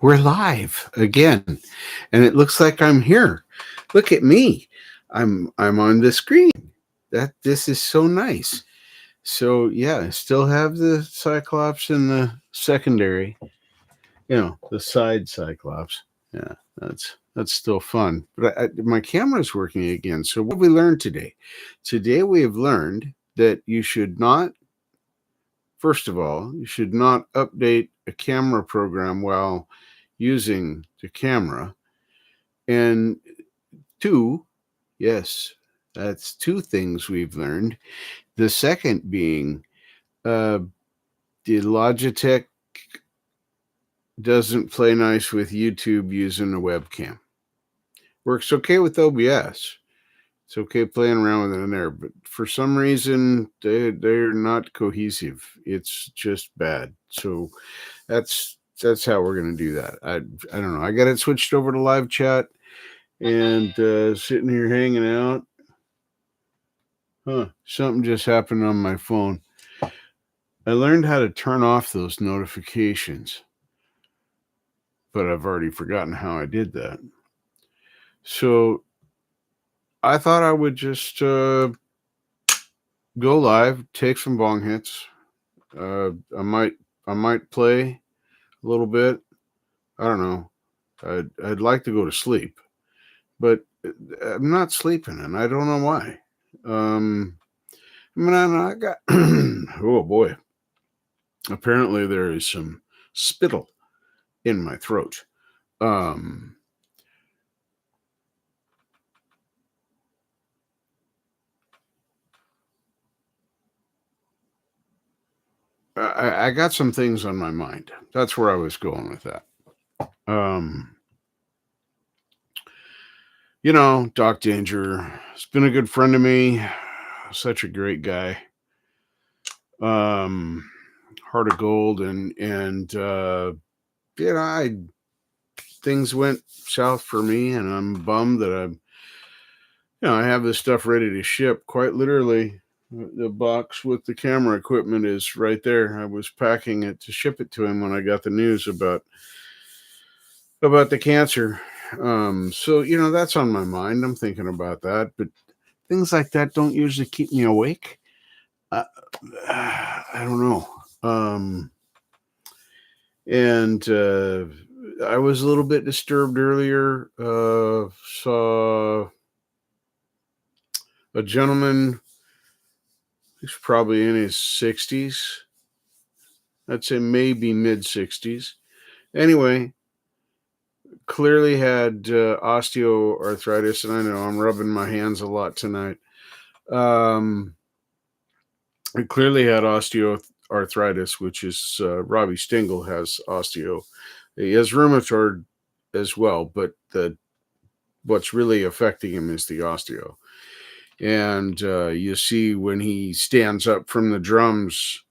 We're live again, and it looks like I'm here. Look at me. I'm on the screen. That this is so nice. So yeah, I still have the Cyclops in the secondary. The side Cyclops. Yeah, that's still fun. But my camera's working again. So what have we learned today? Today we have learned that you should not. First of all, you should not update a camera program while using the camera. And two, yes, that's two things we've learned. The second being uh, the Logitech doesn't play nice with YouTube using a webcam. Works okay with OBS. It's okay playing around with it in there, but for some reason they're not cohesive. It's just bad. So that's how we're gonna do that. I don't know. I got it switched over to live chat and sitting here hanging out. Something just happened on my phone. I learned how to turn off those notifications, but I've already forgotten how I did that. So I thought I would just go live, take some bong hits. I might play a little bit. I don't know. I'd like to go to sleep, but I'm not sleeping, and I don't know why. I got oh boy. Apparently there is some spittle in my throat. Um, I got some things on my mind. That's where I was going with that. Um, Doc Danger has been a good friend to me. Such a great guy. Heart of gold, and I things went south for me, and I'm bummed that I have this stuff ready to ship. Quite literally, the box with the camera equipment is right there. I was packing it to ship it to him when I got the news about the cancer. So that's on my mind. I'm thinking about that, but things like that don't usually keep me awake. I don't know. And I was a little bit disturbed earlier. Saw a gentleman who's probably in his 60s. I'd say maybe mid 60s. Anyway, clearly had osteoarthritis, and I know I'm rubbing my hands a lot tonight. It clearly had osteoarthritis, which is Robbie Stingle has osteo. He has rheumatoid as well, but what's really affecting him is the osteo. And you see when he stands up from the drums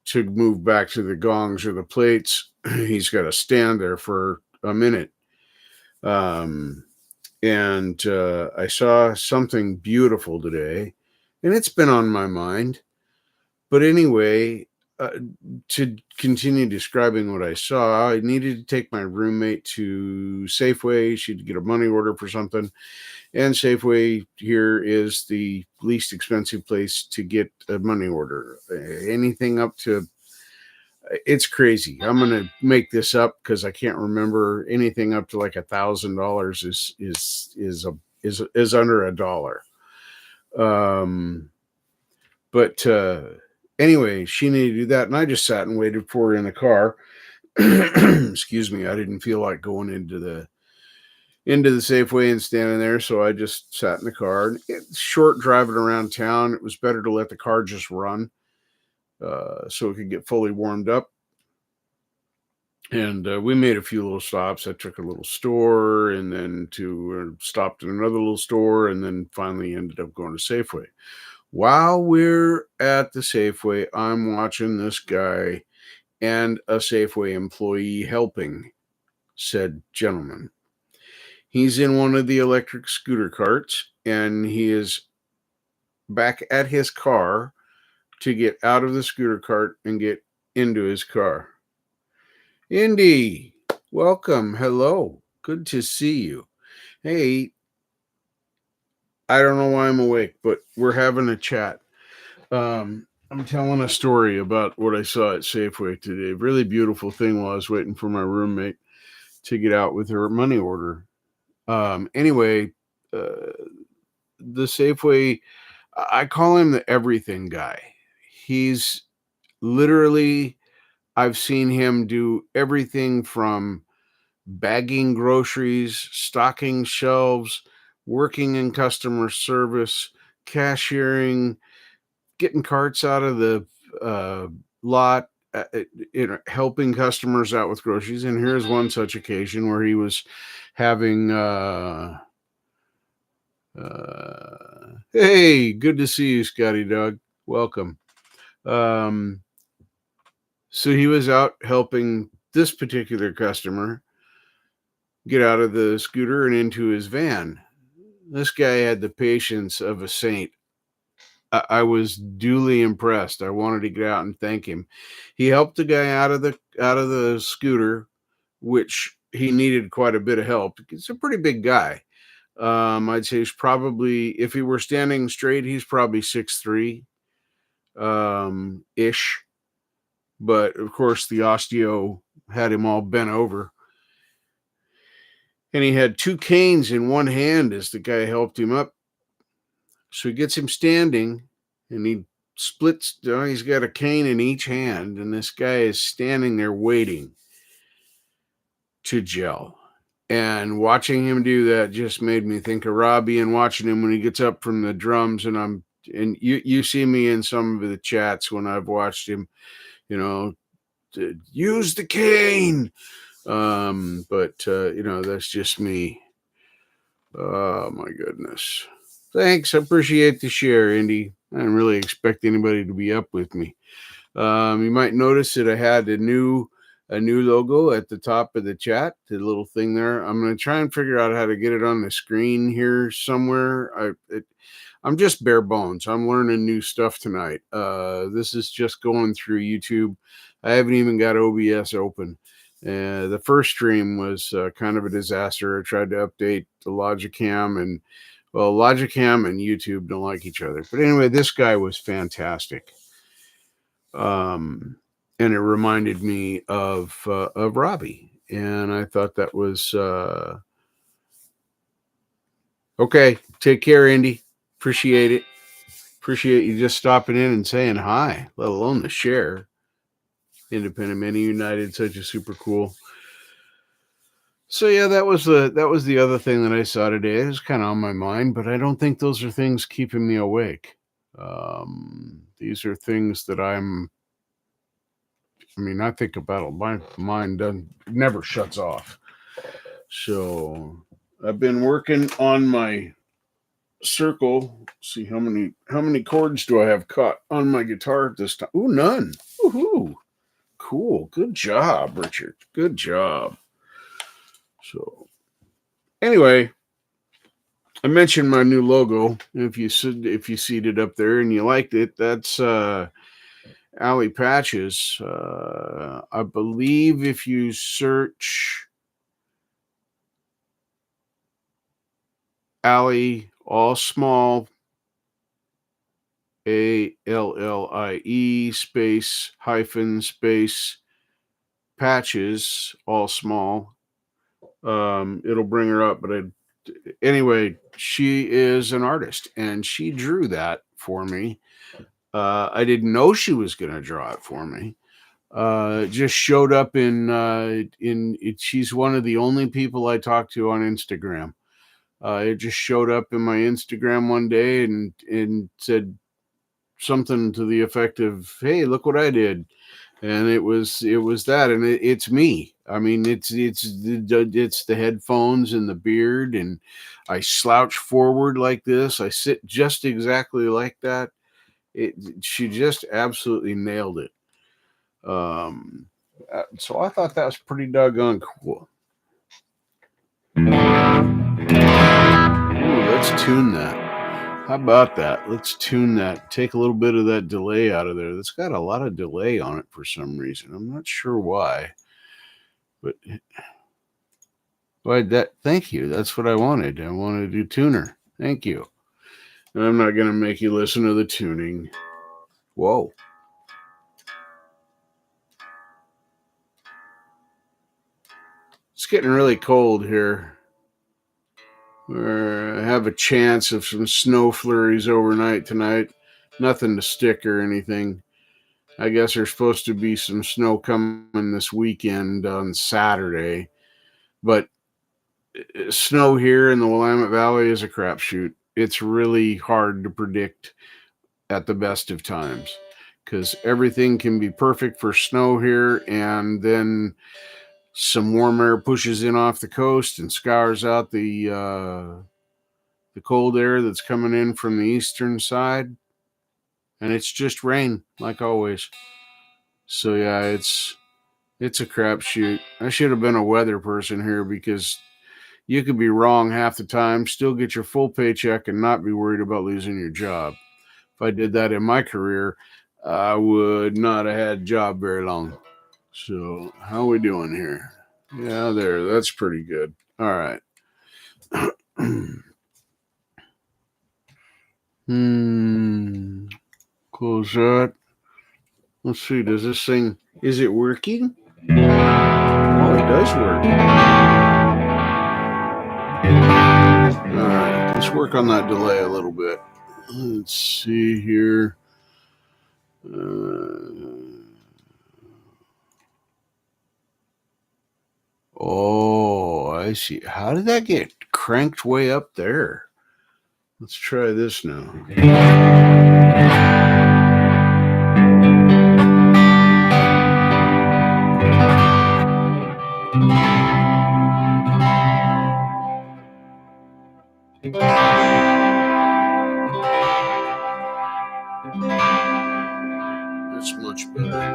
to move back to the gongs or the plates, he's got to stand there for a minute. And I saw something beautiful today, and it's been on my mind. But anyway, to continue describing what I saw, I needed to take my roommate to Safeway. She'd get a money order for something. And Safeway here is the least expensive place to get a money order. Anything up to, it's crazy. I'm going to make this up because I can't remember. Anything up to like $1,000 is under $1. But anyway, she needed to do that, and I just sat and waited for her in the car. Excuse me, I didn't feel like going into the Safeway and standing there, so I just sat in the car. It's short driving around town. It was better to let the car just run so it could get fully warmed up. And we made a few little stops. I took a little store, and then stopped at another little store, and then finally ended up going to Safeway. While we're at the Safeway, I'm watching this guy and a Safeway employee helping said gentleman. He's in one of the electric scooter carts, and he is back at his car to get out of the scooter cart and get into his car. Indy, Welcome. Hello. Good to see you. Hey, I don't know why I'm awake, but we're having a chat. I'm telling a story about what I saw at Safeway today. Really beautiful thing while I was waiting for my roommate to get out with her money order. Anyway, uh, the Safeway, I call him the everything guy. He's literally, I've seen him do everything from bagging groceries, stocking shelves, working in customer service, cashiering, getting carts out of the uh, lot, helping customers out with groceries. And here's one such occasion where he was having, hey, good to see you, Scotty Dog. Welcome. Um, so he was out helping this particular customer get out of the scooter and into his van. This guy had the patience of a saint. I was duly impressed. I wanted to get out and thank him. He helped the guy out of the scooter, which he needed quite a bit of help. He's a pretty big guy. I'd say he's probably, if he were standing straight, he's probably 6'3", ish. But of course, the osteo had him all bent over, and he had two canes in one hand as the guy helped him up. So he gets him standing, and he splits. He's got a cane in each hand, and this guy is standing there waiting to gel. And watching him do that just made me think of Robbie, and watching him when he gets up from the drums. And you see me in some of the chats when I've watched him, to use the cane. But that's just me. Oh my goodness. Thanks. I appreciate the share, Indy. I didn't really expect anybody to be up with me. You might notice that I had a new logo at the top of the chat, the little thing there. I'm going to try and figure out how to get it on the screen here somewhere. I'm just bare bones. I'm learning new stuff tonight. This is just going through YouTube. I haven't even got OBS open. The first stream was kind of a disaster. I tried to update the Logicam, and Logicam and YouTube don't like each other. But anyway, this guy was fantastic. And it reminded me of Robbie, and I thought that was okay. Take care, Indy. Appreciate it. Appreciate you just stopping in and saying hi, let alone the share. Independent Many United, such a super cool. So yeah, that was the other thing that I saw today. It was kind of on my mind, but I don't think those are things keeping me awake. These are things that I think about it. My mind never shuts off. So I've been working on my circle. See how many chords do I have caught on my guitar at this time? Ooh, none. Woohoo! Cool. Good job, Richard. Good job. So anyway, I mentioned my new logo. If you see it up there and you liked it, that's Alley Patches. I believe if you search Alley, all small, ALLIE space hyphen space Patches, all small, it'll bring her up. But anyway, she is an artist, and she drew that for me. I didn't know she was going to draw it for me. It just showed up in it. She's one of the only people I talk to on Instagram. It just showed up in my Instagram one day and said something to the effect of, "Hey, look what I did." And it was that, and it's me. I mean, it's the headphones and the beard, and I slouch forward like this. I sit just exactly like that. She just absolutely nailed it. So I thought that was pretty doggone cool. Ooh, let's tune that. How about that? Let's tune that. Take a little bit of that delay out of there. That's got a lot of delay on it for some reason. I'm not sure why. But Thank you. That's what I wanted. I wanted to do tuner. Thank you. And I'm not going to make you listen to the tuning. Whoa. It's getting really cold here. I have a chance of some snow flurries overnight tonight. Nothing to stick or anything. I guess there's supposed to be some snow coming this weekend on Saturday. But snow here in the Willamette Valley is a crapshoot. It's really hard to predict at the best of times because everything can be perfect for snow here, and then some warm air pushes in off the coast and scours out the cold air that's coming in from the eastern side, and it's just rain like always. So yeah, it's a crapshoot. I should have been a weather person here because you could be wrong half the time, still get your full paycheck, and not be worried about losing your job. If I did that in my career, I would not have had a job very long. So how are we doing here? Yeah, there. That's pretty good. All right. Close that. Let's see. Does this thing? Is it working? Oh, it does work. All right. Let's work on that delay a little bit. Let's see here. Oh, I see. How did that get cranked way up there? Let's try this now. That's much better.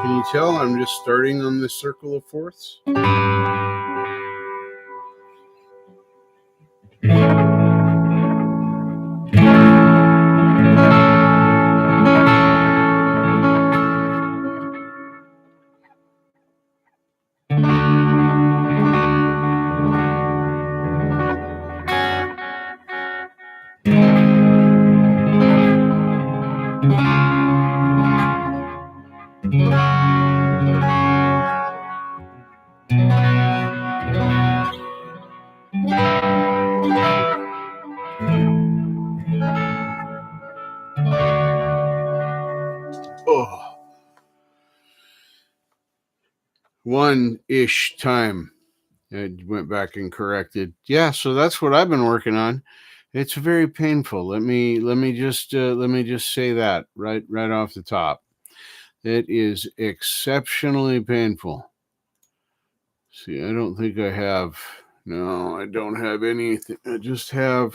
Can you tell I'm just starting on this circle of fourths? Oh, 1-ish time. I went back and corrected. Yeah, so that's what I've been working on. It's very painful. Let me just say that right off the top. It is exceptionally painful. See, I don't think I have. No, I don't have anything. I just have.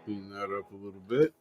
Clean that up a little bit.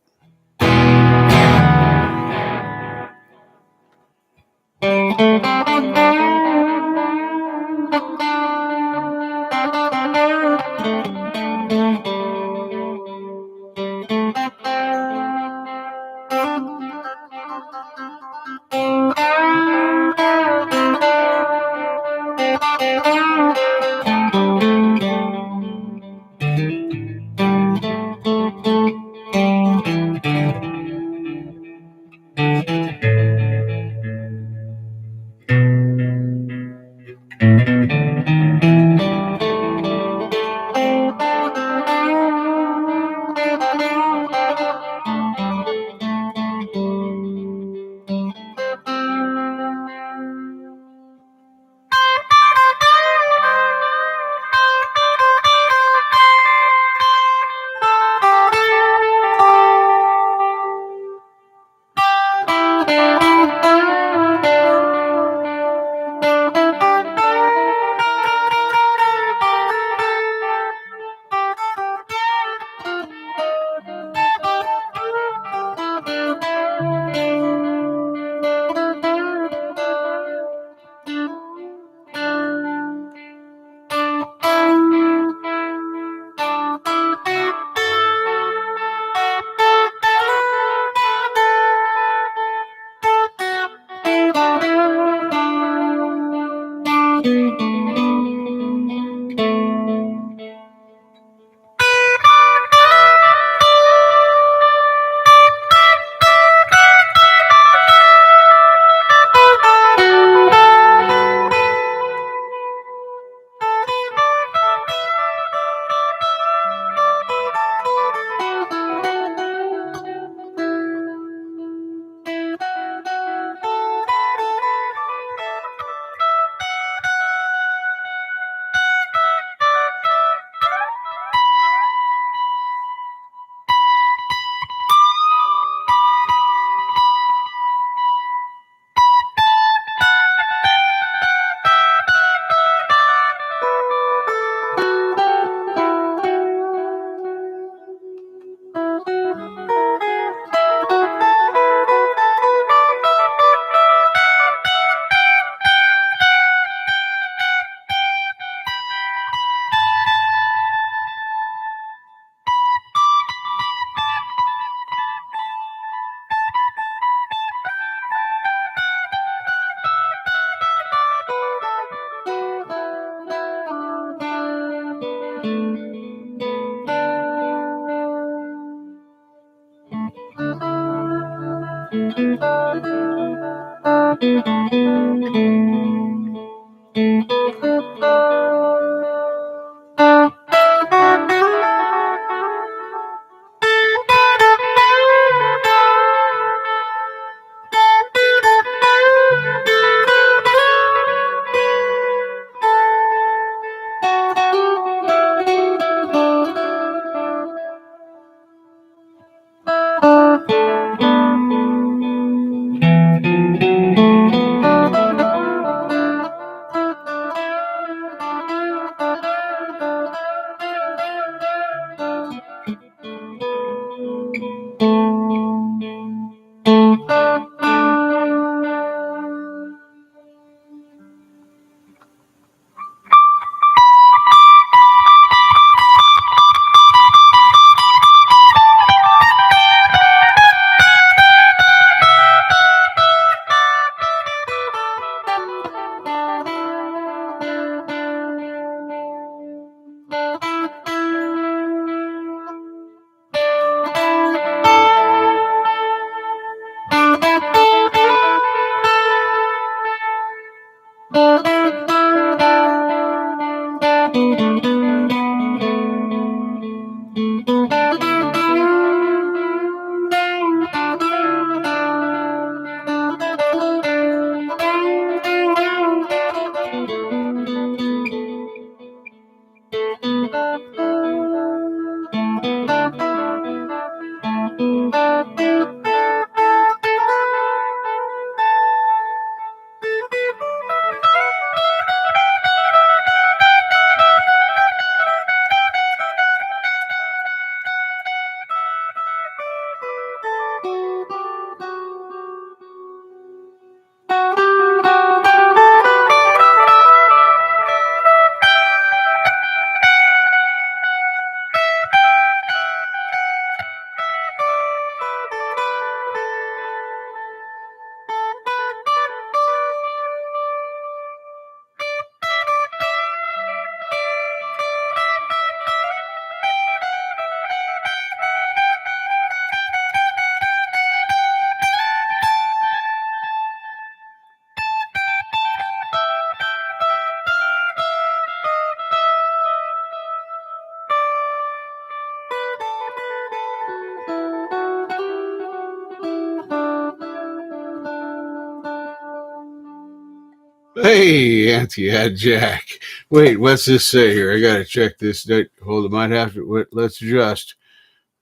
Hey, Auntie had Jack. Wait, what's this say here? I gotta check this. Hold it, might have to. Wait, let's adjust.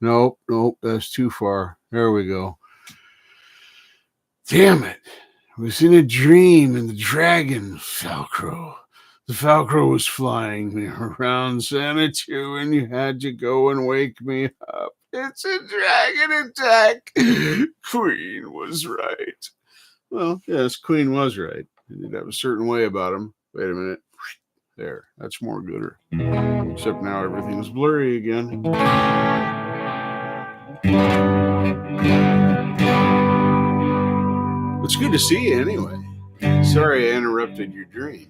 Nope, that's too far. There we go. Damn it. I was in a dream and the dragon, Falcro. The Falcro was flying me around Xanadu and you had to go and wake me up. It's a dragon attack. Queen was right. Well, yes, Queen was right. He did have a certain way about him. Wait a minute. There, that's more gooder. Except now everything's blurry again. It's good to see you anyway. Sorry I interrupted your dream.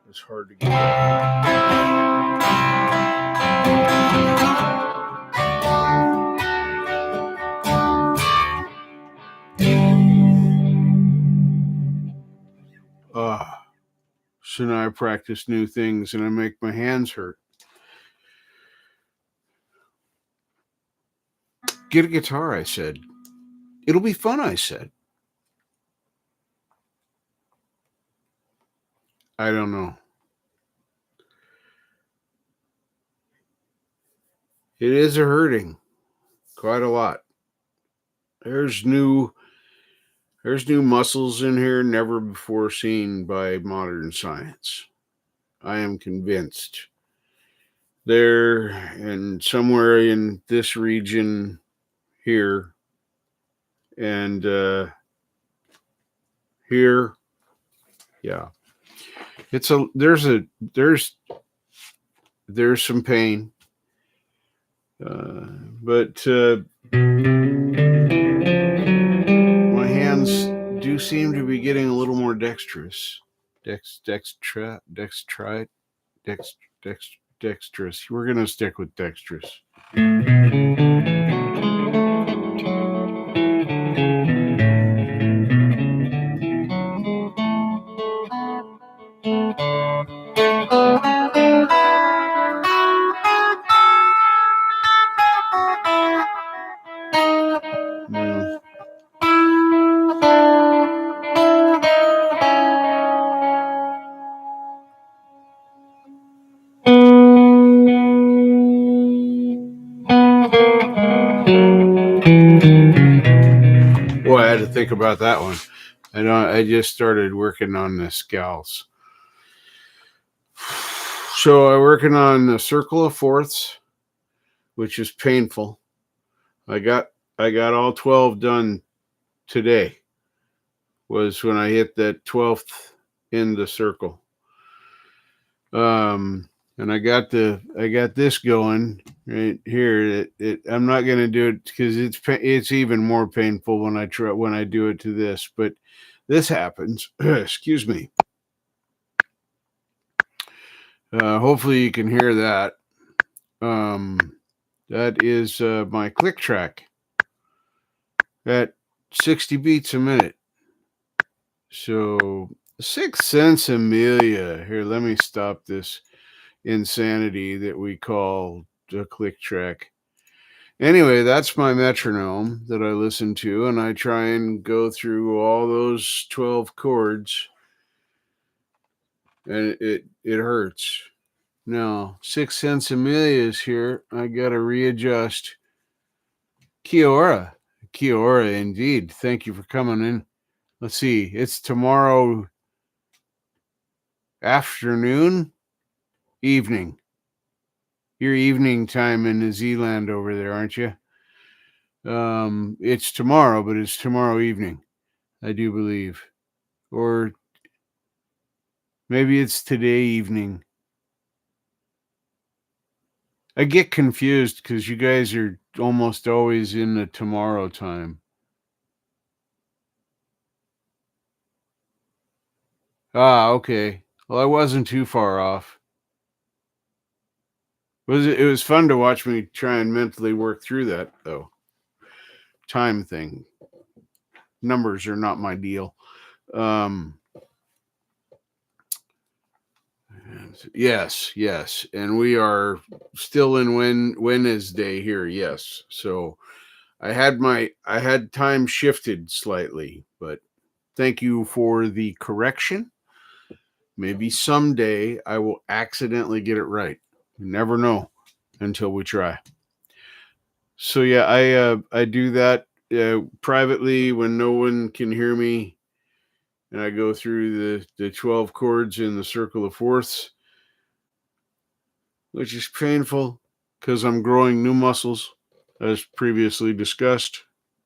It's hard to get. So now I practice new things and I make my hands hurt. Get a guitar, I said. It'll be fun, I said. I don't know. It is a hurting. Quite a lot. There's new muscles in here never before seen by modern science. I am convinced. There and somewhere in this region here and here, yeah. There's some pain. But my hands do seem to be getting a little more dexterous. Dexterous. We're going to stick with dexterous. Boy, I had to think about that one. I just started working on the scales. So I'm working on the circle of fourths, which is painful. I got all 12 done today. Was when I hit that 12th in the circle. And I got this going right here. I'm not going to do it because it's even more painful when I do it to this. But this happens. Excuse me. Hopefully you can hear that. That is my click track at 60 beats a minute. So Sixth Sense Amelia. Here, let me stop this insanity that we call a click track. Anyway, that's my metronome that I listen to, and I try and go through all those 12 chords, and it hurts. Now, Sixth Sense Amelia is here. I gotta readjust. Kia ora. Kia ora, indeed. Thank you for coming in. Let's see. It's tomorrow afternoon, evening. Your evening time in New Zealand over there, aren't you? It's tomorrow, but it's tomorrow evening, I do believe. Or maybe it's today evening. I get confused because you guys are almost always in the tomorrow time. Ah, okay. Well, I wasn't too far off. It was fun to watch me try and mentally work through that, though. Time thing. Numbers are not my deal. Yes. And we are still in Wednesday here, yes. So I had time shifted slightly, but thank you for the correction. Maybe someday I will accidentally get it right. You never know until we try. So yeah, I do that privately when no one can hear me, and I go through the 12 chords in the circle of fourths, which is painful because I'm growing new muscles, as previously discussed,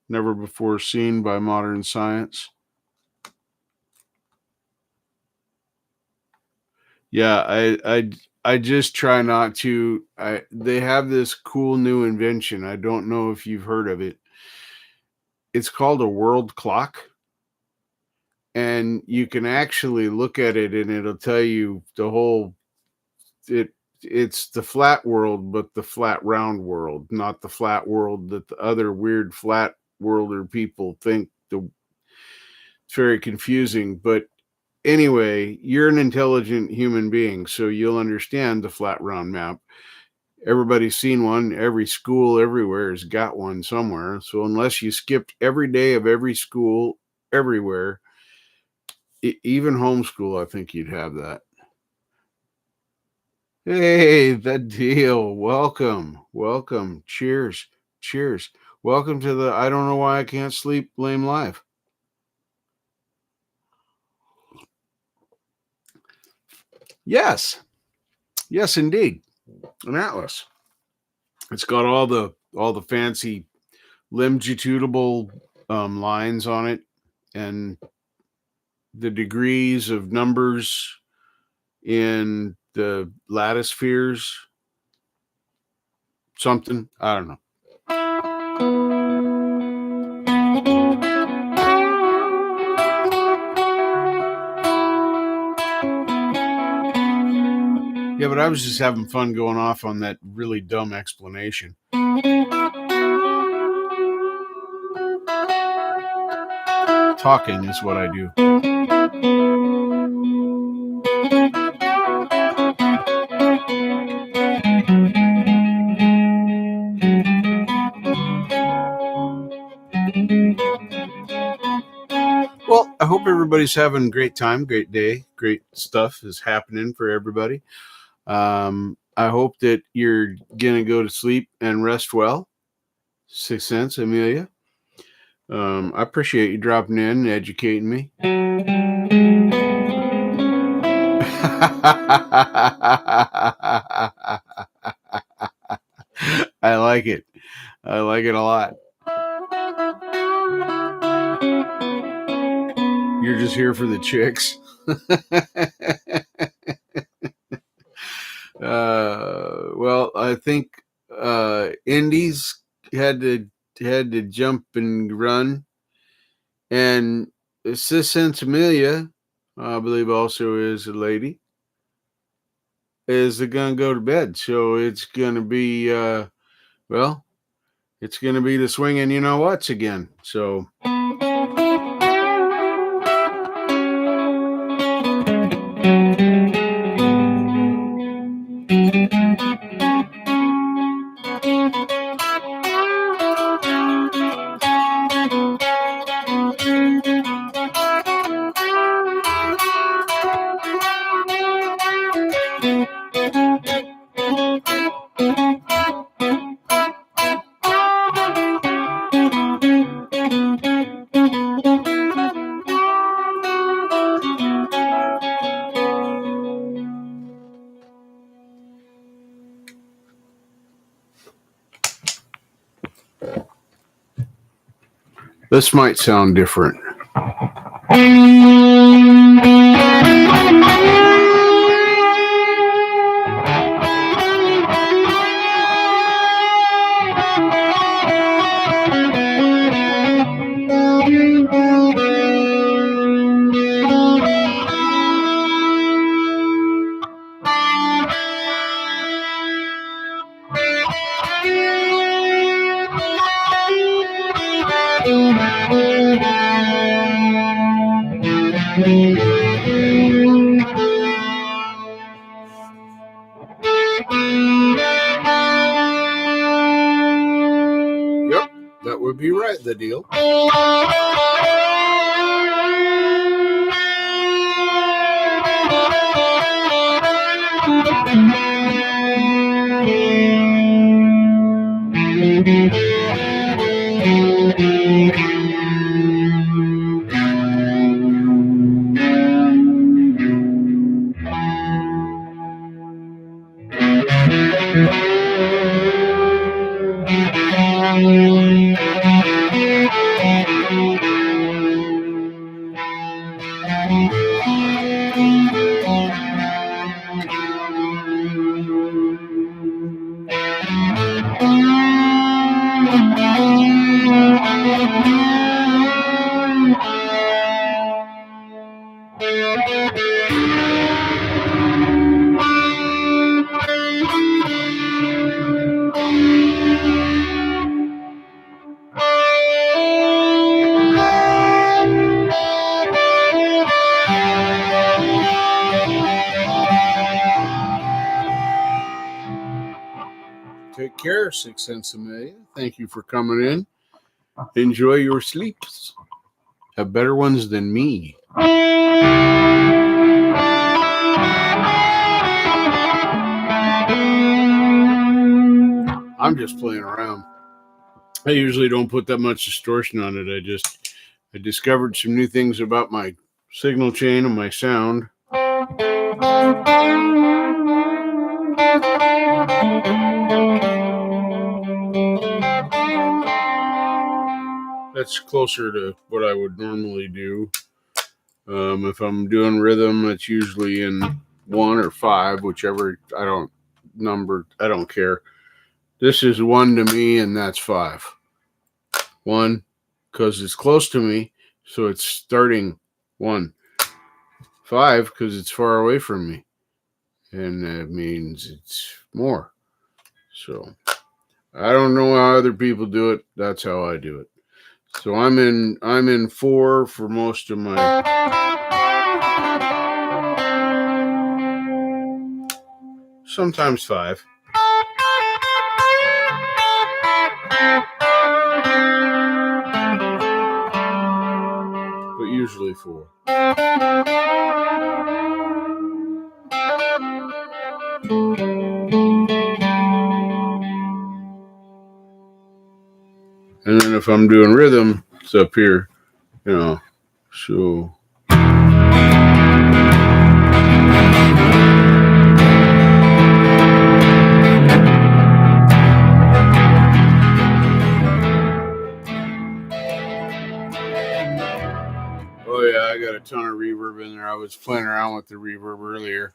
never before seen by modern science. Yeah, I just try not to. They have this cool new invention. I don't know if you've heard of it. It's called a world clock, and you can actually look at it, and it'll tell you the whole. It's the flat world, but the flat round world, not the flat world that the other weird flat worlder people think. It's very confusing, but anyway, you're an intelligent human being, so you'll understand the flat round map. Everybody's seen one. Every school everywhere has got one somewhere. So unless you skipped every day of every school everywhere, even homeschool, I think you'd have that. Hey, the deal. Welcome. Cheers. Welcome to the I don't know why I can't sleep lame live. Yes, indeed. An atlas. It's got all the fancy longitudinal lines on it, and the degrees of numbers in the lattice spheres. Something I don't know. Yeah, but I was just having fun going off on that really dumb explanation. Talking is what I do. Well, I hope everybody's having a great time, great day, great stuff is happening for everybody. I hope that you're going to go to sleep and rest well. Sixth Sense, Amelia. I appreciate you dropping in and educating me. I like it. I like it a lot. You're just here for the chicks. Well, I think Indies had to jump and run, and Sis Amelia, I believe, also is a lady, is gonna go to bed. So it's gonna be well, it's gonna be the swinging, you know what's again. So. This might sound different. Yep, that would be right, the deal. Take care, 6 cents a million. Thank you for coming in. Enjoy your sleeps. Have better ones than me. I'm just playing around. I usually don't put that much distortion on it. I discovered some new things about my signal chain and my sound. That's closer to what I would normally do. If I'm doing rhythm, it's usually in 1 or 5, whichever. I don't care. This is 1 to me, and that's 5. 1, because it's close to me, so it's starting 1. 5, because it's far away from me, and that means it's more. So I don't know how other people do it. That's how I do it. So I'm in 4 for most of my. Sometimes 5. But usually 4. And then if I'm doing rhythm, It's up here, you know. So oh yeah, I got a ton of reverb in there. I was playing around with the reverb earlier.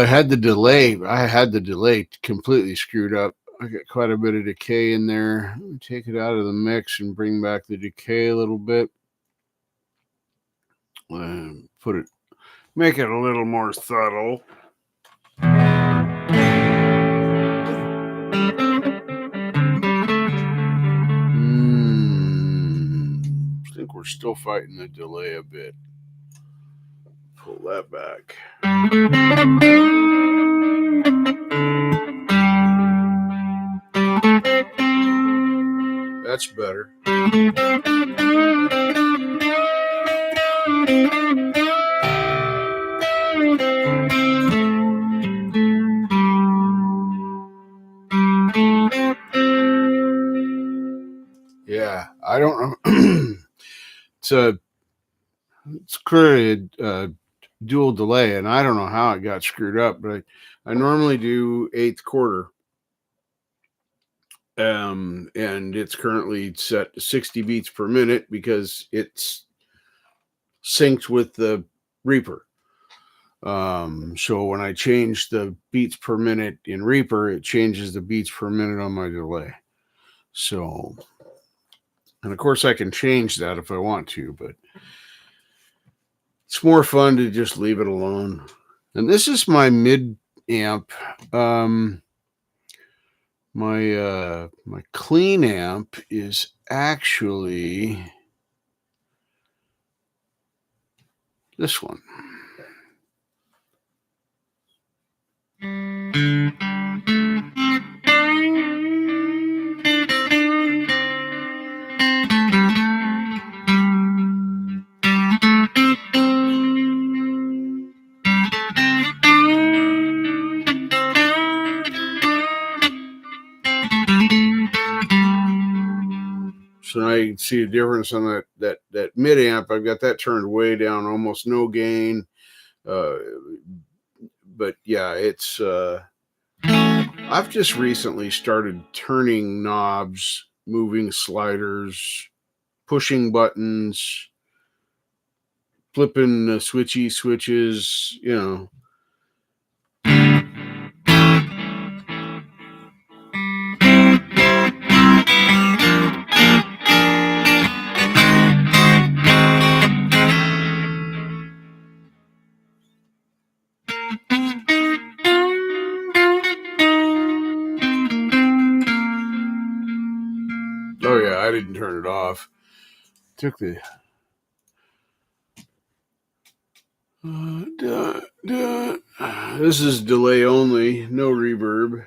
Had the delay. I had the delay completely screwed up. I got quite a bit of decay in there. Let me take it out of the mix and bring back the decay a little bit. Put it, make it a little more subtle. I think we're still fighting the delay a bit. Pull that back. That's better. Yeah, I don't know. It's clearly a dual delay, and I don't know how it got screwed up, but I normally do 1/8 quarter. And it's currently set to 60 beats per minute because it's synced with the Reaper. So when I change the beats per minute in Reaper, it changes the beats per minute on my delay. So, and of course I can change that if I want to, but it's more fun to just leave it alone. And this is my mid amp. My clean amp is actually this one. So now you can see a difference on that mid amp. I've got that turned way down, almost no gain. But yeah, it's I've just recently started turning knobs, moving sliders, pushing buttons, flipping switches, you know. Oh yeah, I didn't turn it off. Took the this is delay only, no reverb.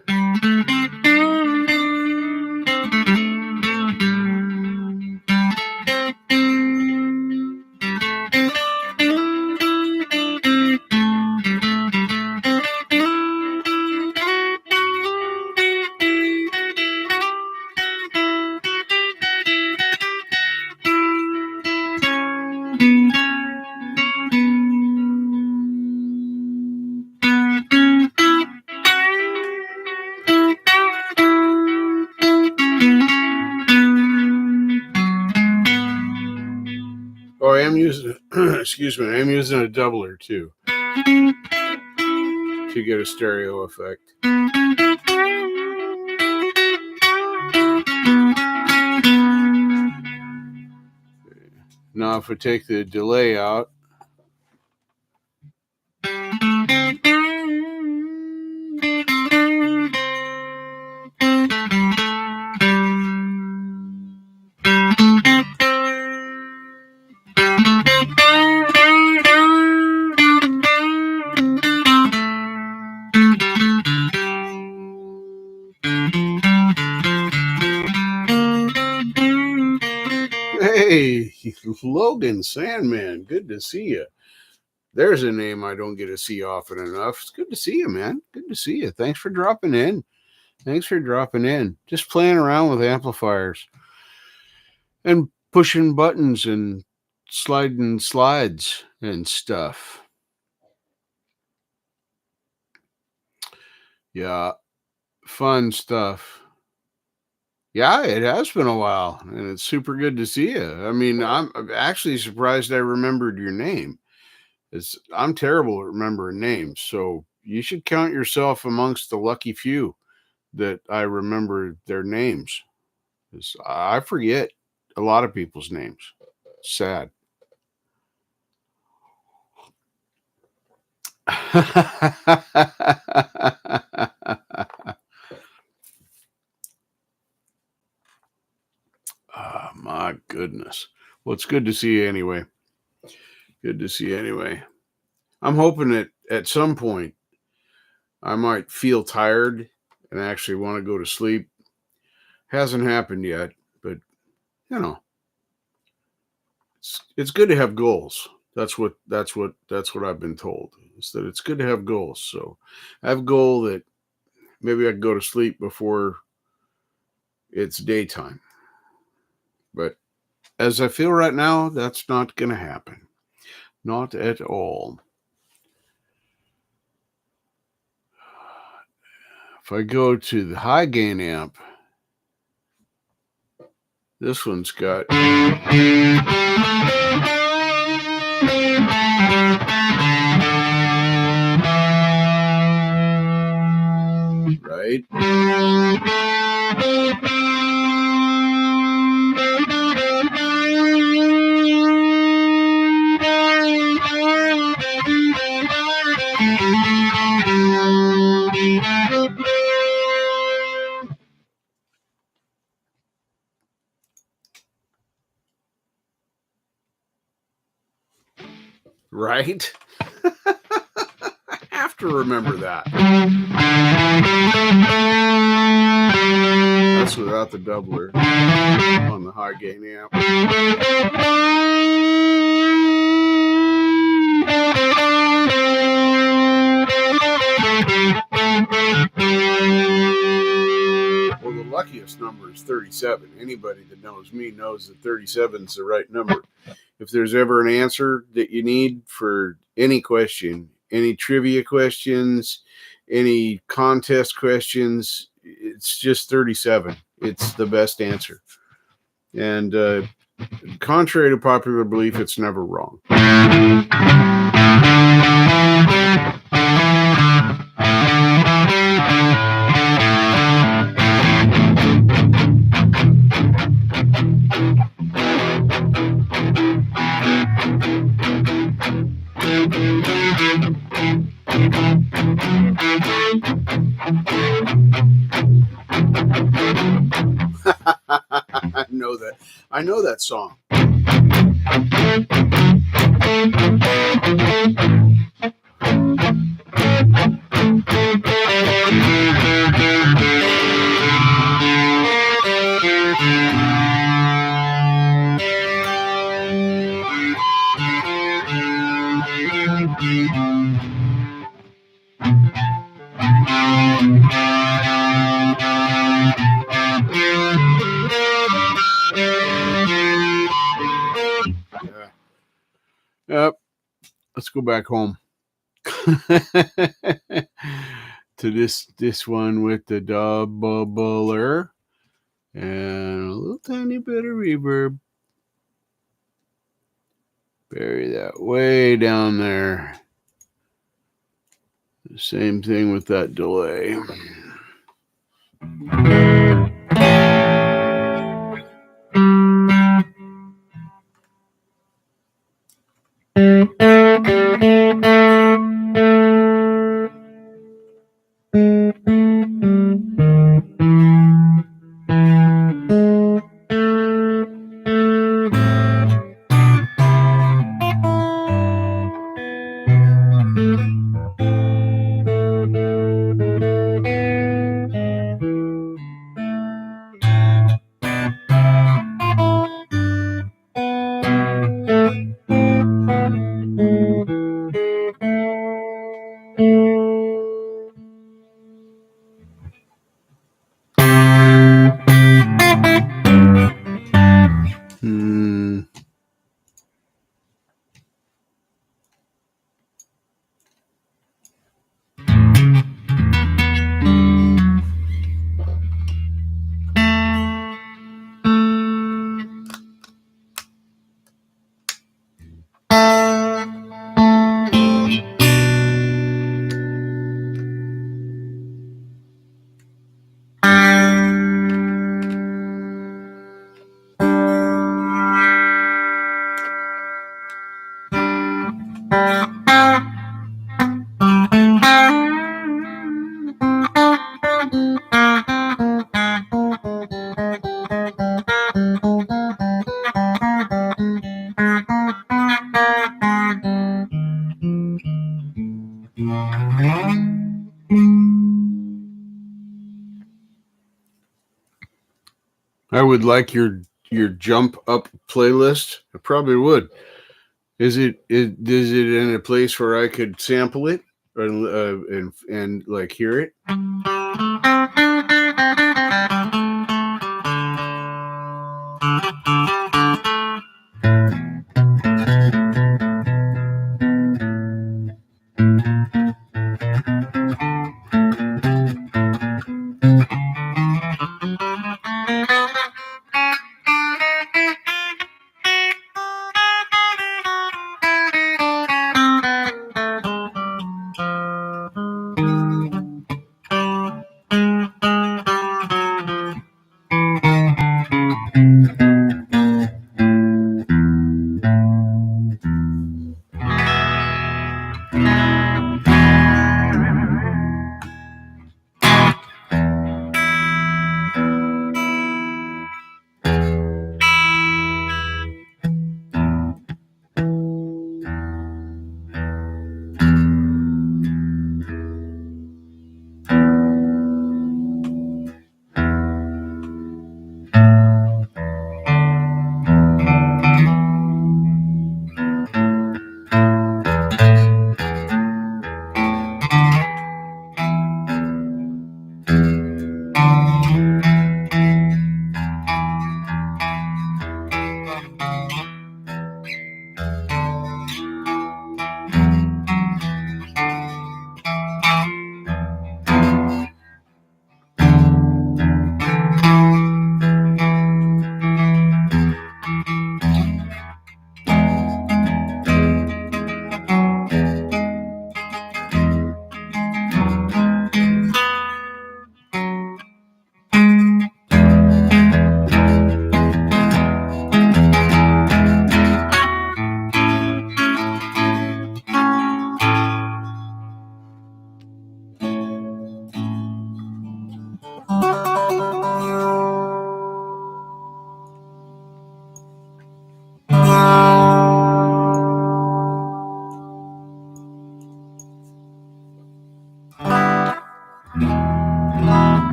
Oh, I am using, excuse me, I am using a doubler too to get a stereo effect. Now, if I take the delay out, hey, Logan Sandman, good to see you. There's a name I don't get to see often enough. It's good to see you, man. Good to see you. Thanks for dropping in. Thanks for dropping in. Just playing around with amplifiers and pushing buttons and sliding slides and stuff. Yeah, fun stuff. Yeah, it has been a while, and it's super good to see you. I mean, I'm actually surprised I remembered your name. I'm terrible at remembering names, so you should count yourself amongst the lucky few that I remember their names. 'Cause I forget a lot of people's names. Sad. Oh, my goodness. Well, it's good to see you anyway. Good to see you anyway. I'm hoping that at some point I might feel tired and actually want to go to sleep. Hasn't happened yet, but you know, it's good to have goals. That's what I've been told. Is that it's good to have goals. So I have a goal that maybe I can go to sleep before it's daytime. But as I feel right now, that's not going to happen. Not at all. If I go to the high gain amp, this one's got right. Right? I have to remember that. That's without the doubler on the high gain amp. Well, the luckiest number is 37. Anybody that knows me knows that 37 is the right number. If there's ever an answer that you need for any question, any trivia questions, any contest questions, it's just 37. It's the best answer. And contrary to popular belief, it's never wrong. I know that song. Yep. Let's go back home to this one with the doubler and a little tiny bit of reverb. Bury that way down there. The same thing with that delay. I would like your jump up playlist. I probably would. Is it in a place where I could sample it and like hear it?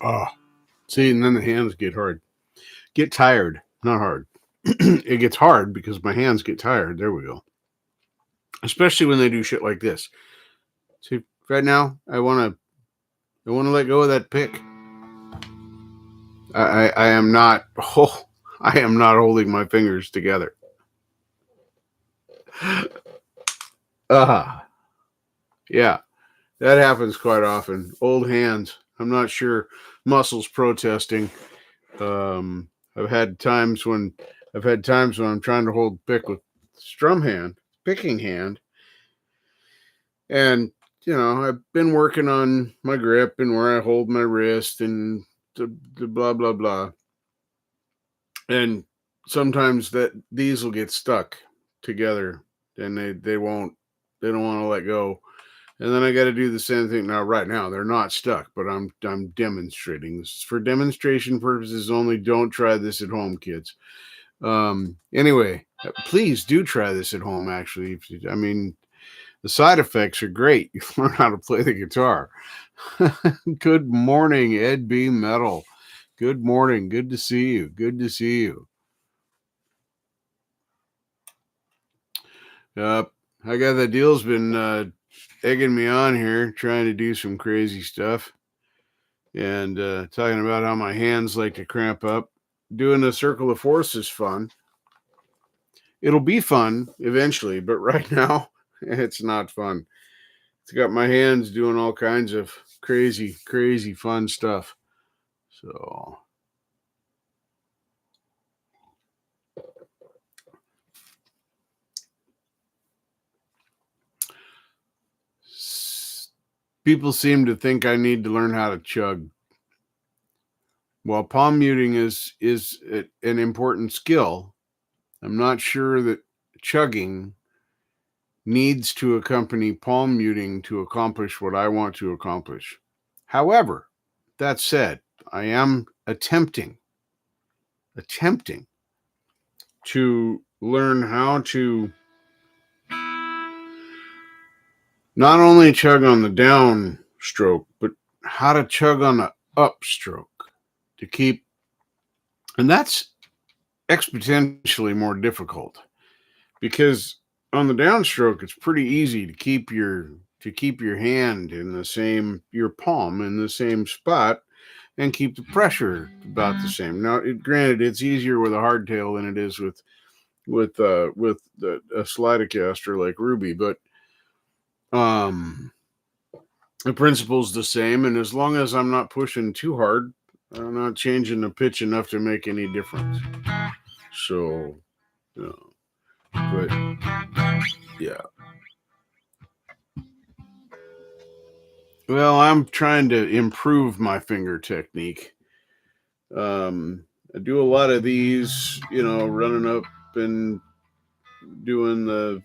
Oh, see, and then the hands get tired, not hard. It gets hard because my hands get tired. There we go. Especially when they do shit like this. See, right now, I want to let go of that pick. I am not. Oh, I am not holding my fingers together. Yeah, that happens quite often. Old hands. I'm not sure. Muscles protesting. I've had times when I'm trying to hold pick with picking hand, and I've been working on my grip and where I hold my wrist and the blah blah blah, and sometimes these will get stuck together and they don't want to let go. And then I got to do the same thing now. Right now, they're not stuck, but I'm demonstrating. This is for demonstration purposes only. Don't try this at home, kids. Anyway, please do try this at home. Actually, the side effects are great. You learn how to play the guitar. Good morning, Ed B. Metal. Good morning. Good to see you. Good to see you. I got the deal's been egging me on here, trying to do some crazy stuff, and talking about how my hands like to cramp up. Doing a circle of force is fun. It'll be fun eventually, but right now it's not fun. It's got my hands doing all kinds of crazy, crazy fun stuff. So people seem to think I need to learn how to chug. While palm muting is an important skill, I'm not sure that chugging needs to accompany palm muting to accomplish what I want to accomplish. However, that said, I am attempting to learn how to not only chug on the down stroke, but how to chug on the up stroke to keep, and that's exponentially more difficult because on the downstroke it's pretty easy to keep your hand in the same, your palm in the same spot and keep the pressure about the same. Now, granted, it's easier with a hardtail than it is with a Slidecaster like Ruby, but the principle's the same, and as long as I'm not pushing too hard, I'm not changing the pitch enough to make any difference. So, but yeah. Well, I'm trying to improve my finger technique. I do a lot of these, running up and doing the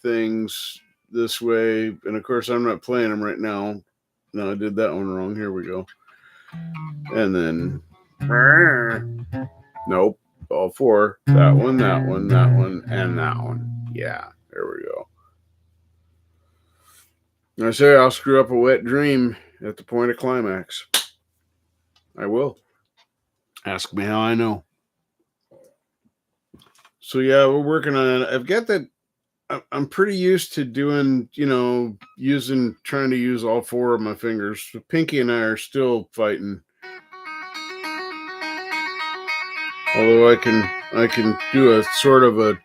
things this way, and of course I'm not playing them right now. No, I did that one wrong. Here we go. And then nope, all four. That one, that one, that one, and that one. Yeah, there we go. I say I'll screw up a wet dream at the point of climax. I will. Ask me how I know. So yeah, we're working on it. I've got that. I'm pretty used to doing, trying to use all four of my fingers. Pinky and I are still fighting. Although I can do a sort of a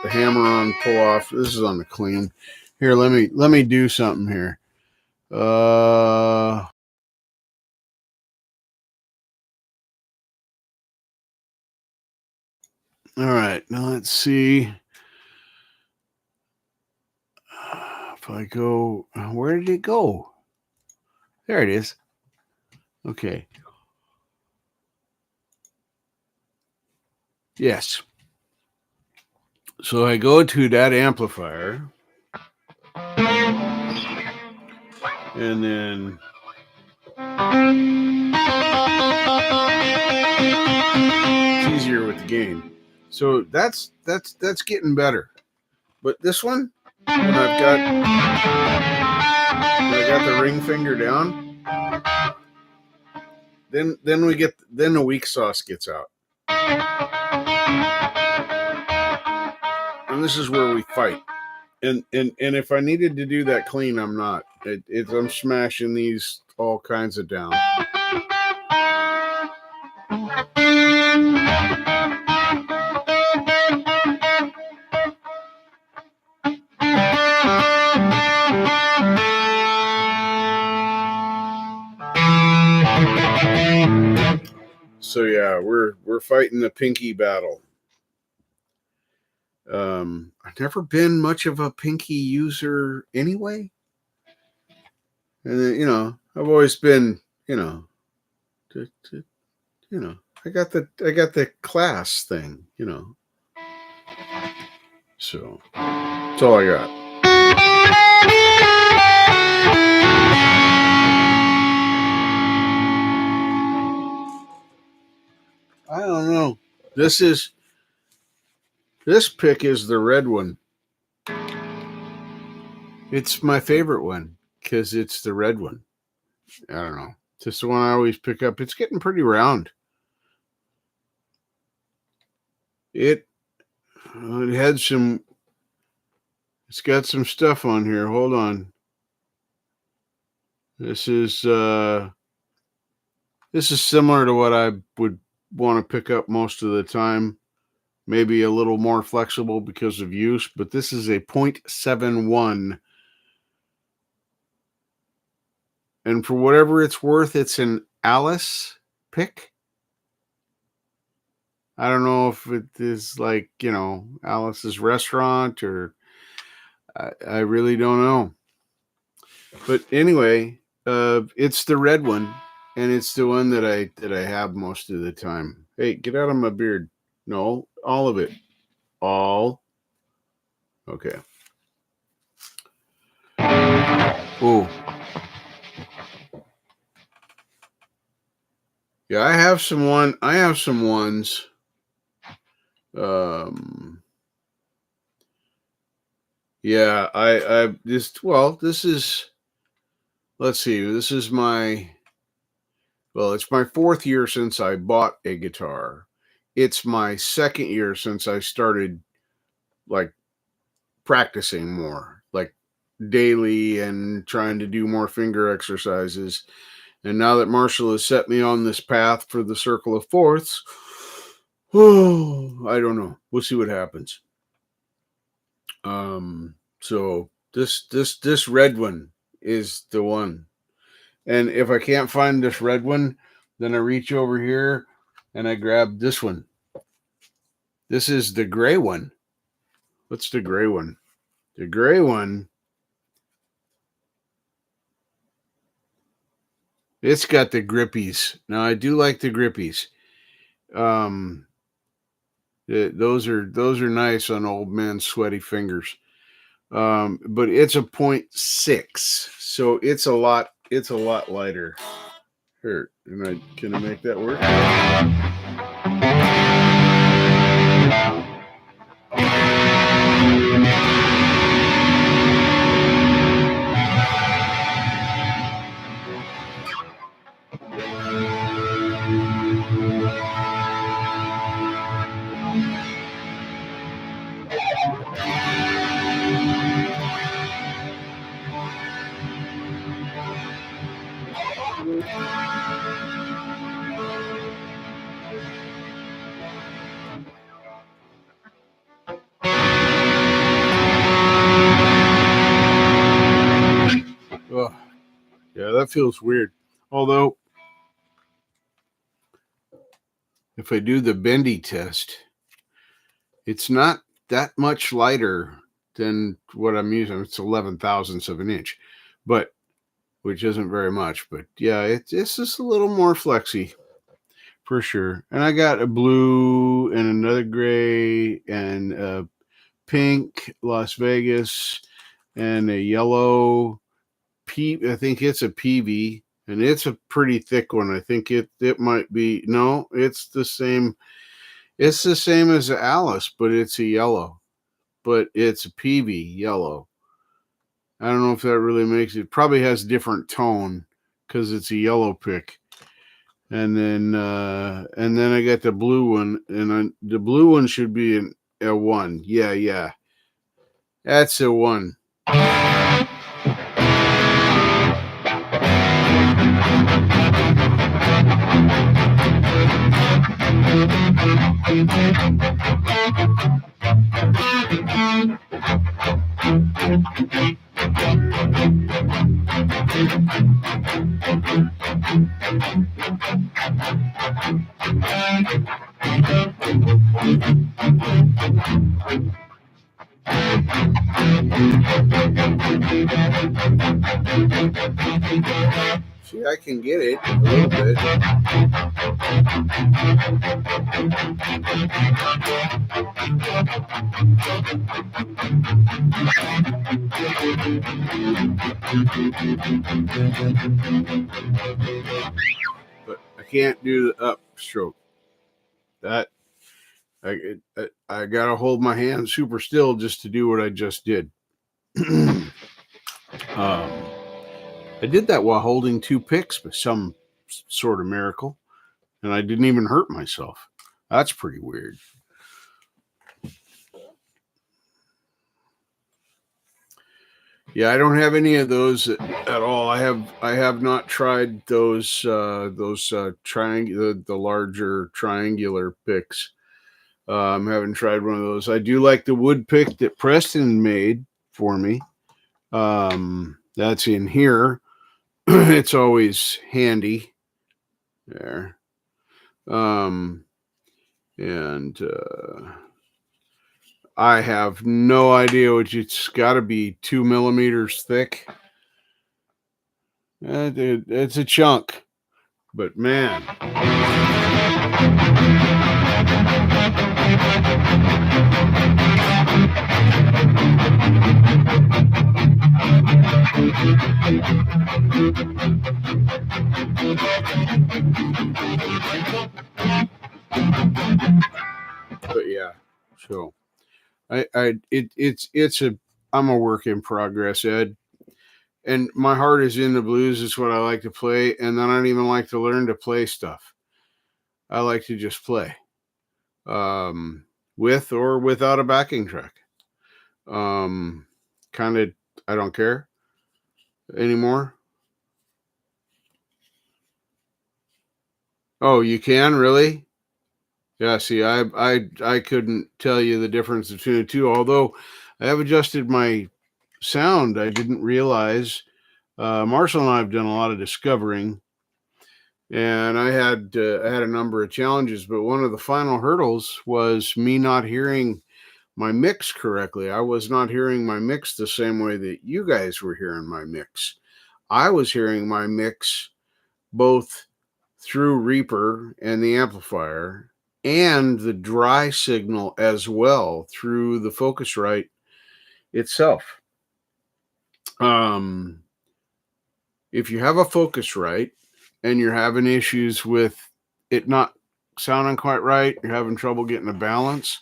hammer-on pull-off. This is on the clean. Here, let me do something here. All right, now let's see. If I go, where did it go? There it is. Okay. Yes. So I go to that amplifier, and then it's easier with the gain. So that's getting better. But this one, when I got the ring finger down, Then the weak sauce gets out. And this is where we fight. And if I needed to do that clean, I'm not. I'm smashing these all kinds of down. So yeah, we're fighting the pinky battle. I've never been much of a pinky user anyway. And then, I've always been, I got the class thing, So that's all I got. I don't know. This pick is the red one. It's my favorite one because it's the red one. I don't know. Just the one I always pick up. It's getting pretty round. It had some. It's got some stuff on here. Hold on. This is similar to what I would want to pick up most of the time. Maybe a little more flexible because of use, but this is a 0.71. And for whatever it's worth, it's an Alice pick. I don't know if it is like, Alice's restaurant or I really don't know. But anyway, it's the red one, and it's the one that I have most of the time. Hey, get out of my beard. No, all of it. All. Okay. Oh. Yeah, I have some ones. Yeah, this is, let's see, this is it's my 4th year since I bought a guitar. It's my 2nd year since I started like practicing more, like daily and trying to do more finger exercises. And now that Marshall has set me on this path for the circle of fourths, I don't know. We'll see what happens. So this red one is the one. And if I can't find this red one, then I reach over here and I grab this one. This is the gray one. What's the gray one? The gray one, it's got the grippies. Now I do like the grippies. Those are nice on old man's sweaty fingers. But it's a 0.6, so it's a lot lighter. Here, can I make that work? Oh, yeah, that feels weird. Although, if I do the bendy test, it's not that much lighter than what I'm using. It's 11 thousandths of an inch, but which isn't very much. But yeah, it's just a little more flexy for sure. And I got a blue and another gray and a pink Las Vegas and a yellow I think it's a PV, and it's a pretty thick one. I think it might be, no, it's the same. It's the same as the Alice, but it's a yellow. But it's a PV yellow. I don't know if that really makes it. Probably has different tone because it's a yellow pick. and then I got the blue one, and the blue one should be a 1. Yeah. That's a 1. See, I can get it a little bit. But I can't do the upstroke. That I gotta hold my hand super still just to do what I just did. I did that while holding 2 picks by some sort of miracle, and I didn't even hurt myself. That's pretty weird. Yeah, I don't have any of those at all. I have not tried those triangular, the larger triangular picks. Haven't tried one of those. I do like the wood pick that Preston made for me. That's in here. It's always handy there. And I have no idea what it's got to be 2 millimeters thick. It's a chunk, but man. But yeah, so I'm a work in progress, Ed. And my heart is in the blues. It's what I like to play, and then I don't even like to learn to play stuff. I like to just play, with or without a backing track. Kind of, I don't care anymore. Oh, you can really? Yeah. See, I couldn't tell you the difference between the two. Although I have adjusted my sound, I didn't realize. Marshall and I have done a lot of discovering, and I had a number of challenges, but one of the final hurdles was me not hearing my mix correctly. I was not hearing my mix the same way that you guys were hearing my mix. I was hearing my mix both through Reaper and the amplifier and the dry signal as well through the Focusrite itself. If you have a Focusrite and you're having issues with it not sounding quite right, you're having trouble getting a balance,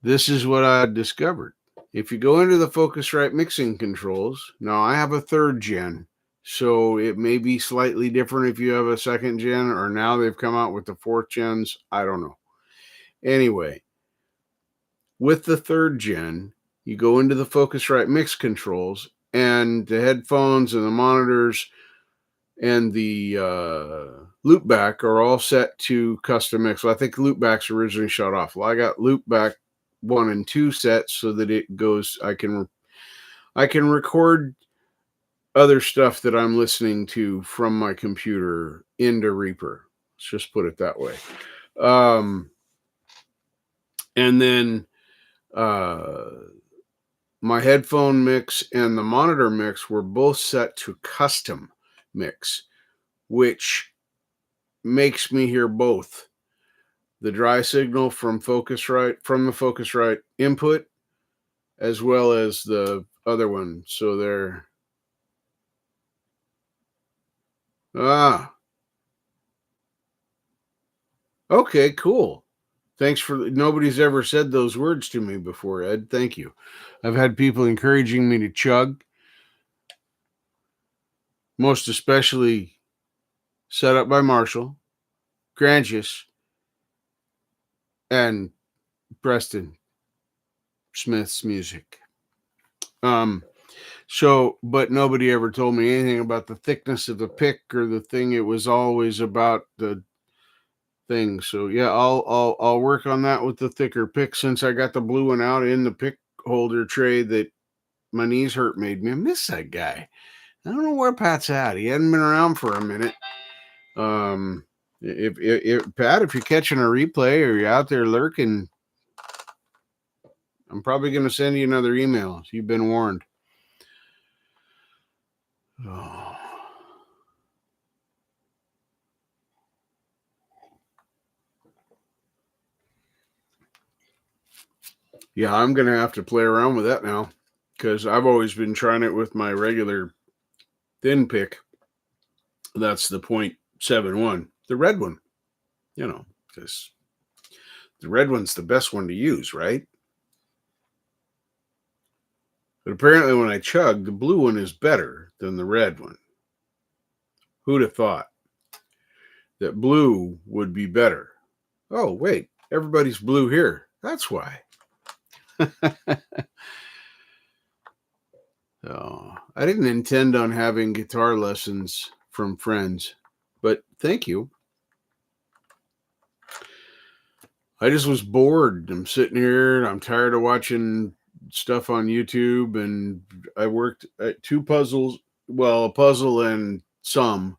this is what I discovered. If you go into the Focusrite mixing controls, now I have a 3rd gen, so it may be slightly different if you have a 2nd gen, or now they've come out with the 4th gens. I don't know. Anyway, with the 3rd gen, you go into the Focusrite mix controls, and the headphones and the monitors and the loopback are all set to custom mix. Well, I think loopback's originally shut off. Well, I got loopback 1 and 2 sets so that it goes. I can record other stuff that I'm listening to from my computer into Reaper. Let's just put it that way. And then my headphone mix and the monitor mix were both set to custom mix, which makes me hear both the dry signal from the Focusrite input, as well as the other one. So they're okay, cool. Thanks for nobody's ever said those words to me before, Ed. Thank you. I've had people encouraging me to chug, most especially set up by Marshall, Granges, and Preston Smith's music. But nobody ever told me anything about the thickness of the pick or the thing. It was always about the thing. So yeah, I'll work on that with the thicker pick, since I got the blue one out in the pick holder tray that my knees hurt made me. I miss that guy. I don't know where Pat's at. He hadn't been around for a minute. If Pat, if you're catching a replay or you're out there lurking, I'm probably going to send you another email. You've been warned. Oh. Yeah, I'm going to have to play around with that now, because I've always been trying it with my regular thin pick. That's the .71, the red one, because the red one's the best one to use, right? But apparently when I chug, the blue one is better than the red one. Who'd have thought that blue would be better? Oh, wait, everybody's blue here. That's why. Oh, I didn't intend on having guitar lessons from friends, but thank you. I just was bored. I'm sitting here. I'm tired of watching stuff on YouTube, and I worked at two puzzles. Well, a puzzle and some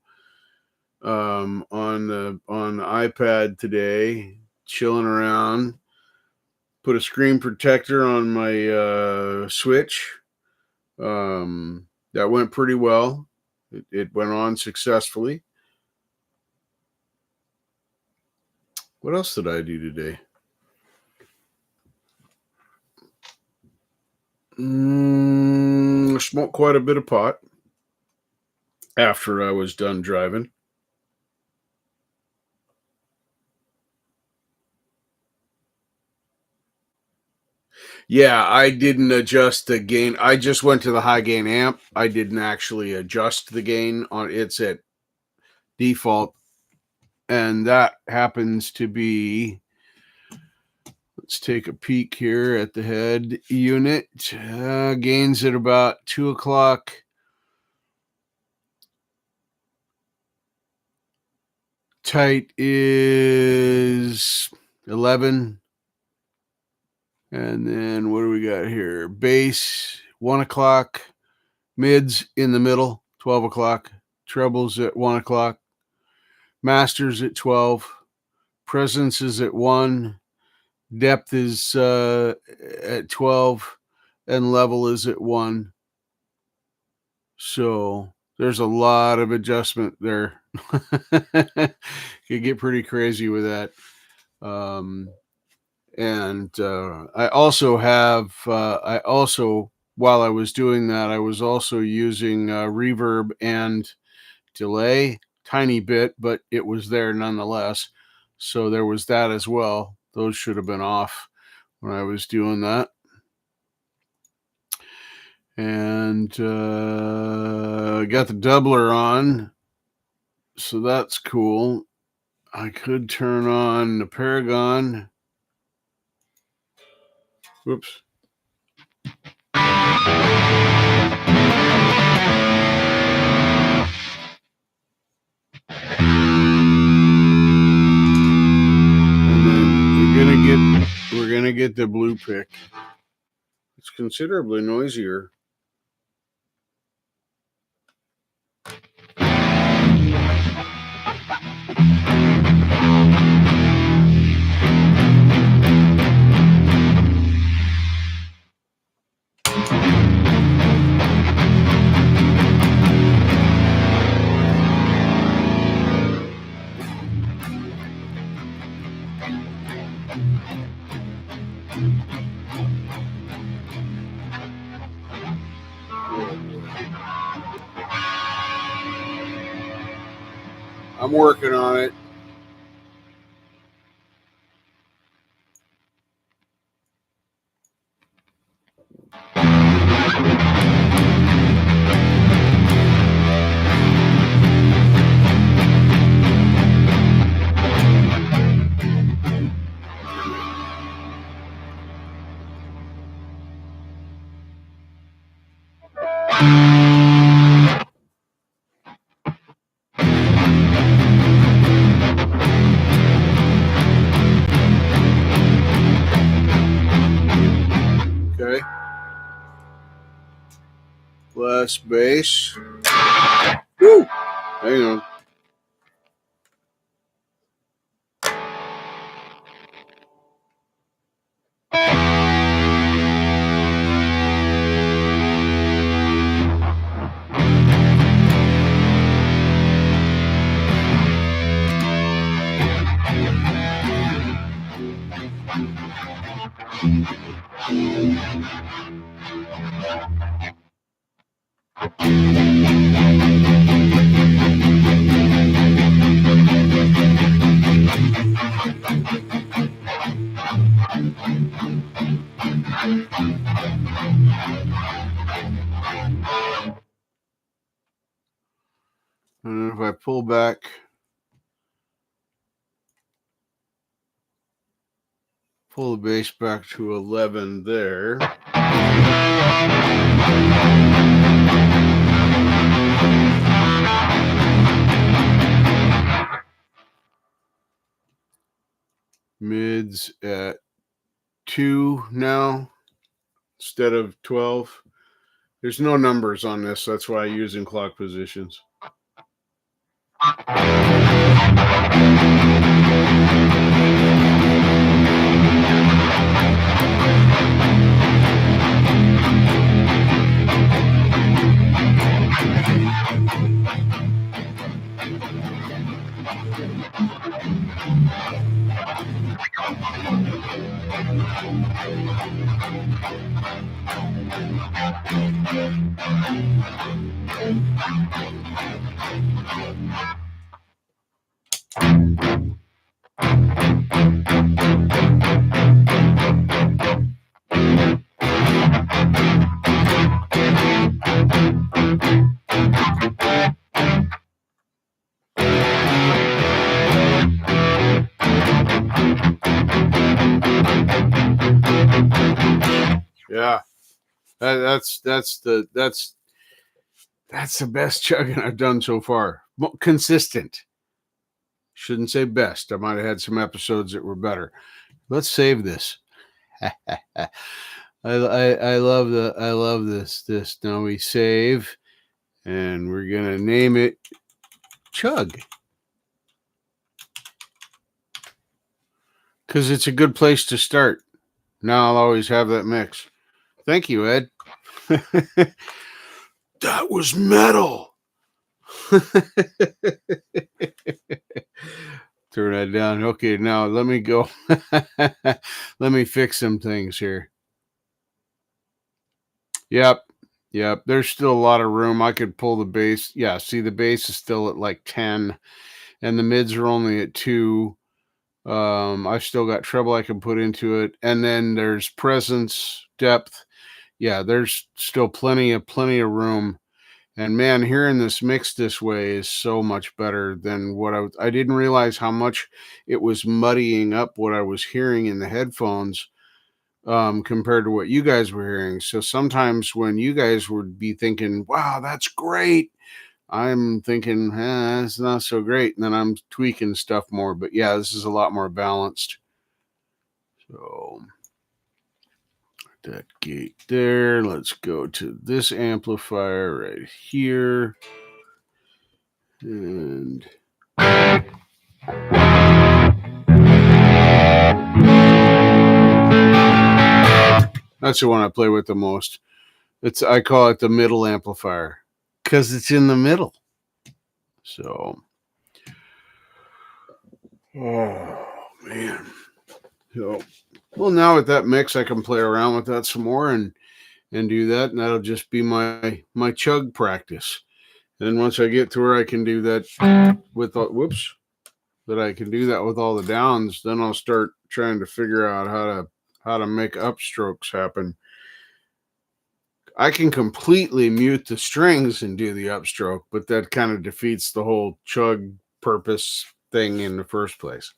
on the iPad today, chilling around. Put a screen protector on my Switch. That went pretty well. It went on successfully. What else did I do today? I smoked quite a bit of pot after I was done driving. Yeah, I didn't adjust the gain. I just went to the high gain amp. I didn't actually adjust the gain on it's at default. And that happens to be, let's take a peek here at the head unit. Gains at about 2 o'clock. Tight is 11. And then what do we got here? Bass, 1 o'clock. Mids in the middle, 12 o'clock. Trebles at 1 o'clock. Masters at 12. Presence is at 1. Depth is at 12. And level is at 1. So there's a lot of adjustment there. Could get pretty crazy with that. And I also have, while I was doing that, I was also using reverb and delay, tiny bit, but it was there nonetheless. So there was that as well. Those should have been off when I was doing that. And got the doubler on, so that's cool. I could turn on the Paragon. Whoops. And then we're gonna get the blue pick. It's considerably noisier. I'm working on it. this bass. Woo! Hang on. And if I pull back, pull the bass back to 11 there. Mids at 2 now instead of 12. There's no numbers on this. That's why I use in clock positions. Yeah, that's the best chugging I've done so far. Consistent. Shouldn't say best. I might have had some episodes that were better. Let's save this. I love this. Now we save, and we're gonna name it Chug, because it's a good place to start. Now I'll always have that mix. Thank you, Ed. That was metal. Turn that down. Okay, now let me go. Let me fix some things here. Yep. There's still a lot of room. I could pull the bass. Yeah, see, the bass is still at like 10, and the mids are only at 2. I've still got treble I can put into it, and then there's presence, depth. Yeah, there's still plenty of room. And man, hearing this mixed this way is so much better than what I didn't realize how much it was muddying up what I was hearing in the headphones compared to what you guys were hearing. So sometimes when you guys would be thinking, wow, that's great, I'm thinking, that's not so great. And then I'm tweaking stuff more. But yeah, this is a lot more balanced. So that gate there. Let's go to this amplifier right here. And that's the one I play with the most. I call it the middle amplifier because it's in the middle. So, oh man. So, well, now with that mix, I can play around with that some more and do that, and that'll just be my chug practice. And then once I get to where I can do that with that I can do that with all the downs, then I'll start trying to figure out how to make upstrokes happen. I can completely mute the strings and do the upstroke, but that kind of defeats the whole chug purpose thing in the first place.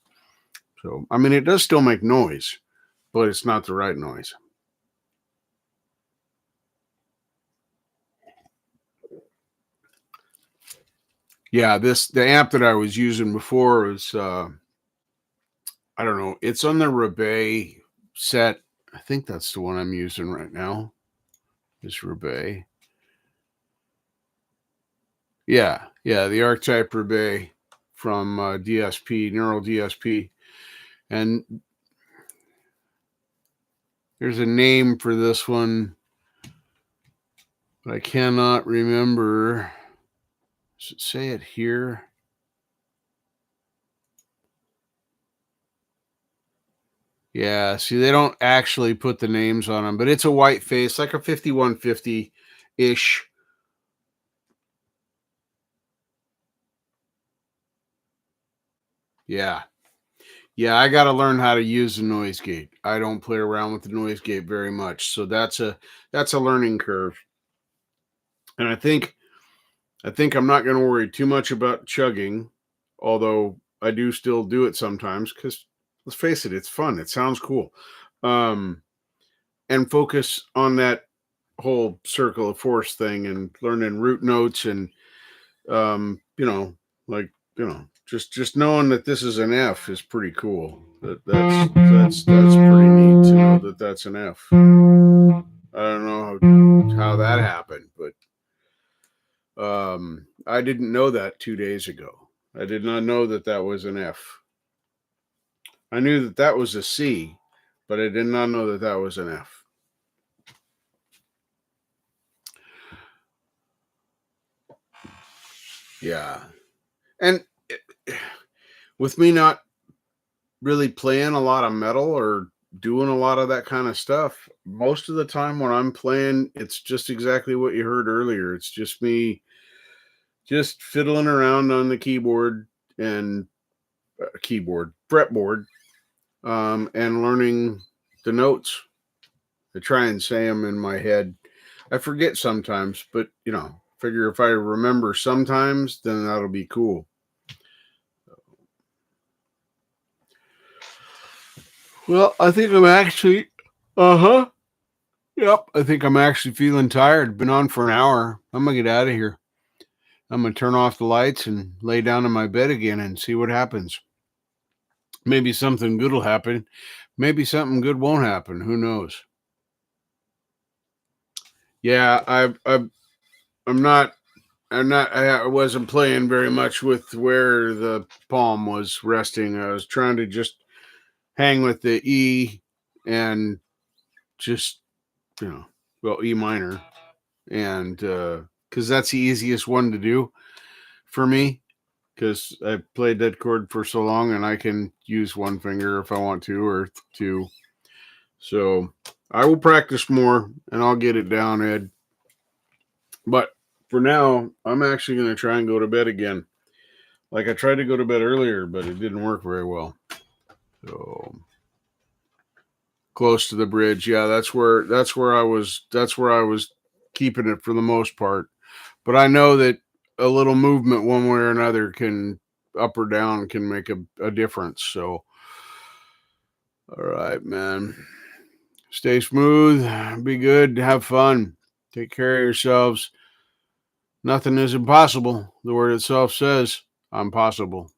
So, I mean, it does still make noise, but it's not the right noise. Yeah, the amp that I was using before was I don't know. It's on the Rebay set. I think that's the one I'm using right now. This Rebay. Yeah, yeah, the archetype rebay from DSP, Neural DSP. And there's a name for this one, but I cannot remember. Does it say it here? Yeah, see, they don't actually put the names on them, but it's a white face, like a 5150-ish. Yeah. Yeah, I got to learn how to use the noise gate. I don't play around with the noise gate very much, so that's a learning curve. And I think I'm not going to worry too much about chugging, although I do still do it sometimes because let's face it, it's fun. It sounds cool. Um, and focus on that whole circle of force thing and learning root notes and you know, like, just knowing that this is an F is pretty cool. That's pretty neat to know that that's an F. I don't know how that happened, but I didn't know that 2 days ago. I did not know that that was an F. I knew that that was a C, but I did not know that that was an F. Yeah. And with me not really playing a lot of metal or doing a lot of that kind of stuff, most of the time when I'm playing, it's just exactly what you heard earlier. It's just me just fiddling around on the keyboard and fretboard, and learning the notes. I try and say them in my head. I forget sometimes, but figure if I remember sometimes, then that'll be cool. Well, I think I'm actually, yep, I think I'm actually feeling tired. Been on for an hour. I'm gonna get out of here. I'm gonna turn off the lights and lay down in my bed again and see what happens. Maybe something good will happen. Maybe something good won't happen. Who knows? Yeah, I'm not. I wasn't playing very much with where the palm was resting. I was trying to just hang with the E and just, E minor, and because that's the easiest one to do for me, because I played that chord for so long and I can use one finger if I want to, or two. So I will practice more and I'll get it down, Ed. But for now, I'm actually going to try and go to bed again. Like, I tried to go to bed earlier, but it didn't work very well. So close to the bridge, yeah, that's where I was keeping it for the most part. But I know that a little movement one way or another can, up or down, can make a difference. So all right, man. Stay smooth, be good, have fun, take care of yourselves. Nothing is impossible. The word itself says, I'm possible.